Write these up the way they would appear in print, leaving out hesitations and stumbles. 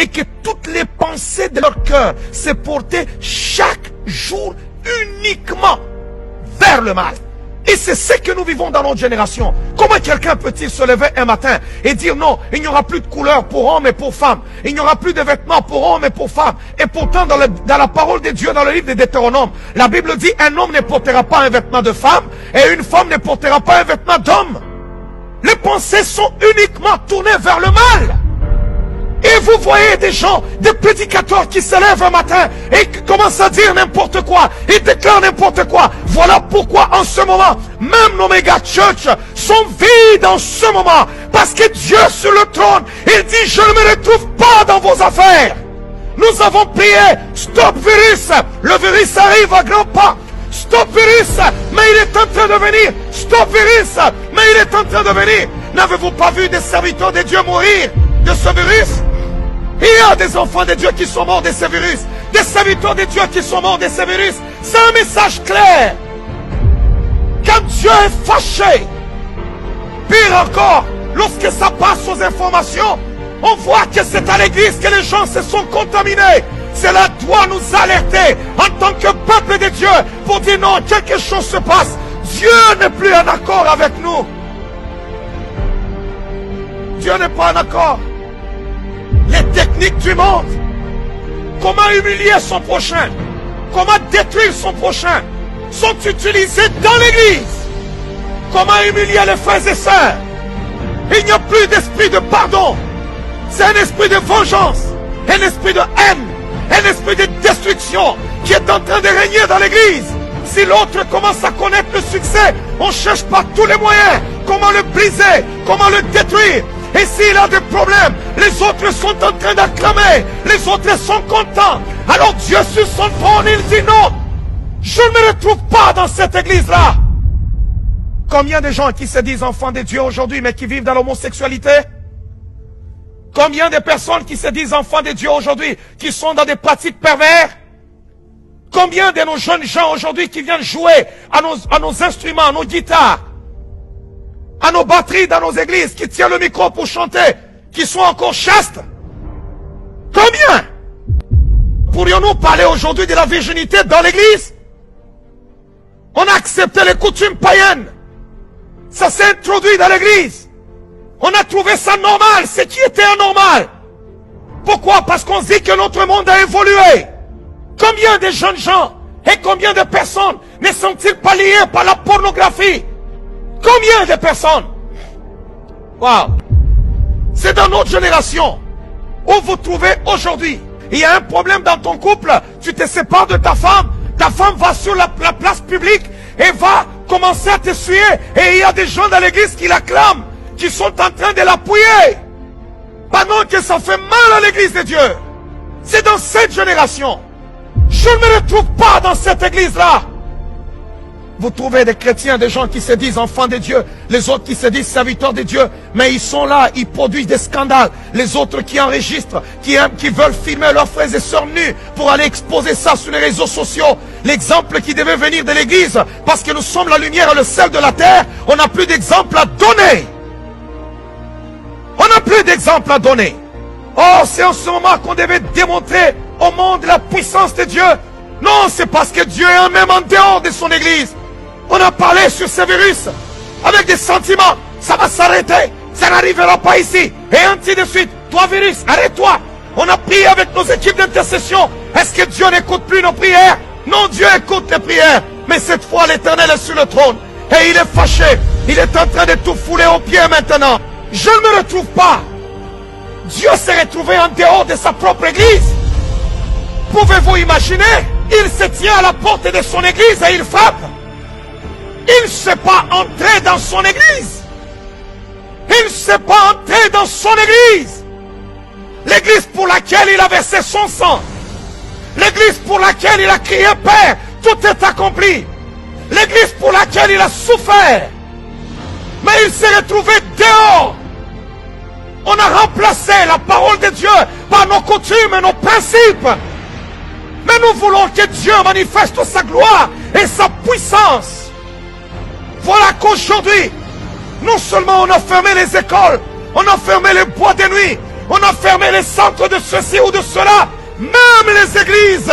et que toutes les pensées de leur cœur se portaient chaque jour uniquement vers le mal. Et c'est ce que nous vivons dans notre génération. Comment quelqu'un peut-il se lever un matin et dire non, il n'y aura plus de couleur pour hommes et pour femmes. Il n'y aura plus de vêtements pour hommes et pour femmes. Et pourtant, dans la parole de Dieu, dans le livre de Deutéronome, la Bible dit, un homme ne portera pas un vêtement de femme et une femme ne portera pas un vêtement d'homme. Les pensées sont uniquement tournées vers le mal. Et vous voyez des gens, des prédicateurs qui se lèvent un matin et qui commencent à dire n'importe quoi. Ils déclarent n'importe quoi. Voilà pourquoi en ce moment, même nos méga church sont vides en ce moment. Parce que Dieu sur le trône, il dit je ne me retrouve pas dans vos affaires. Nous avons prié, stop virus. Le virus arrive à grands pas. Stop virus, mais il est en train de venir. Stop virus, mais il est en train de venir. N'avez-vous pas vu des serviteurs de Dieu mourir de ce virus? Il y a des enfants de Dieu qui sont morts de ce virus. Des serviteurs de Dieu qui sont morts de ce virus. C'est un message clair. Quand Dieu est fâché, pire encore, lorsque ça passe aux informations, on voit que c'est à l'église que les gens se sont contaminés. Cela doit nous alerter en tant que peuple de Dieu pour dire non, quelque chose se passe. Dieu n'est plus en accord avec nous. Dieu n'est pas en accord. Les techniques du monde, comment humilier son prochain, comment détruire son prochain, sont utilisées dans l'église. Comment humilier les frères et sœurs. Il n'y a plus d'esprit de pardon. C'est un esprit de vengeance, un esprit de haine, un esprit de destruction qui est en train de régner dans l'église. Si l'autre commence à connaître le succès, on cherche par tous les moyens comment le briser, comment le détruire. Et s'il a des problèmes, les autres sont en train d'acclamer, les autres sont contents. Alors Dieu sur son trône, il dit non, je ne me retrouve pas dans cette église-là. Combien de gens qui se disent enfants de Dieu aujourd'hui, mais qui vivent dans l'homosexualité? Combien de personnes qui se disent enfants de Dieu aujourd'hui, qui sont dans des pratiques perverses? Combien de nos jeunes gens aujourd'hui qui viennent jouer à nos instruments, à nos guitares, à nos batteries dans nos églises, qui tiennent le micro pour chanter, qui sont encore chastes? Combien? Pourrions-nous parler aujourd'hui de la virginité dans l'église? On a accepté les coutumes païennes. Ça s'est introduit dans l'église. On a trouvé ça normal, ce qui était anormal. Pourquoi? Parce qu'on dit que notre monde a évolué. Combien de jeunes gens et combien de personnes ne sont-ils pas liés par la pornographie? Combien de personnes? Waouh! C'est dans notre génération où vous trouvez aujourd'hui. Il y a un problème dans ton couple, tu te sépares de ta femme va sur la place publique et va commencer à te suer. Et il y a des gens dans l'église qui l'acclament, qui sont en train de l'appuyer. Pendant que ça fait mal à l'église de Dieu. C'est dans cette génération. Je ne me retrouve pas dans cette église-là. Vous trouvez des chrétiens, des gens qui se disent enfants de Dieu, les autres qui se disent serviteurs de Dieu, mais ils sont là, ils produisent des scandales. Les autres qui enregistrent, qui veulent filmer leurs frères et sœurs nus pour aller exposer ça sur les réseaux sociaux. L'exemple qui devait venir de l'église, parce que nous sommes la lumière et le sel de la terre, on n'a plus d'exemple à donner. On n'a plus d'exemple à donner. Oh, c'est en ce moment qu'on devait démontrer au monde la puissance de Dieu. Non, c'est parce que Dieu est même en dehors de son église. On a parlé sur ce virus avec des sentiments. Ça va s'arrêter. Ça n'arrivera pas ici. Et ainsi de suite. Toi, virus, arrête-toi. On a prié avec nos équipes d'intercession. Est-ce que Dieu n'écoute plus nos prières? Non, Dieu écoute les prières. Mais cette fois, l'Éternel est sur le trône. Et il est fâché. Il est en train de tout fouler aux pieds maintenant. Je ne me retrouve pas. Dieu s'est retrouvé en dehors de sa propre église. Pouvez-vous imaginer? Il se tient à la porte de son église et il frappe. Il ne s'est pas entré dans son église. Il ne s'est pas entré dans son église. L'église pour laquelle il a versé son sang. L'église pour laquelle il a crié Père, tout est accompli. L'église pour laquelle il a souffert. Mais il s'est retrouvé dehors. On a remplacé la parole de Dieu par nos coutumes et nos principes. Mais nous voulons que Dieu manifeste sa gloire et sa puissance. Voilà qu'aujourd'hui, non seulement on a fermé les écoles, on a fermé les boîtes de nuit, On a fermé les centres de ceci ou de cela. Même les églises.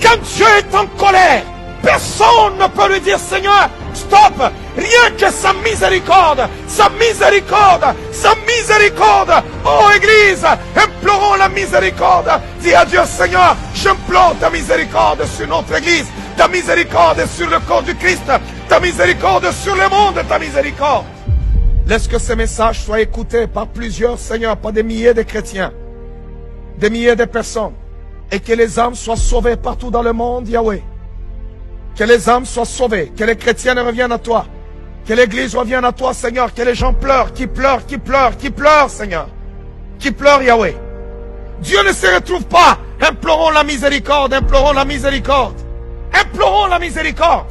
Quand Dieu est en colère, personne ne peut lui dire, Seigneur, stop. Rien que sa miséricorde, sa miséricorde, sa miséricorde. Oh Église, implorons la miséricorde. Dis à Dieu, Seigneur, j'implore ta miséricorde sur notre Église, ta miséricorde sur le corps du Christ, ta miséricorde sur le monde, ta miséricorde. Laisse que ces messages soient écoutés par plusieurs, Seigneur, par des milliers de chrétiens, des milliers de personnes, et que les âmes soient sauvées partout dans le monde, Yahweh. Que les âmes soient sauvées, que les chrétiens reviennent à toi, que l'Église revienne à toi, Seigneur, que les gens pleurent, qui pleurent, qui pleurent, qui pleurent, Seigneur, qui pleurent, Yahweh. Dieu ne se retrouve pas. Implorons la miséricorde, implorons la miséricorde, implorons la miséricorde.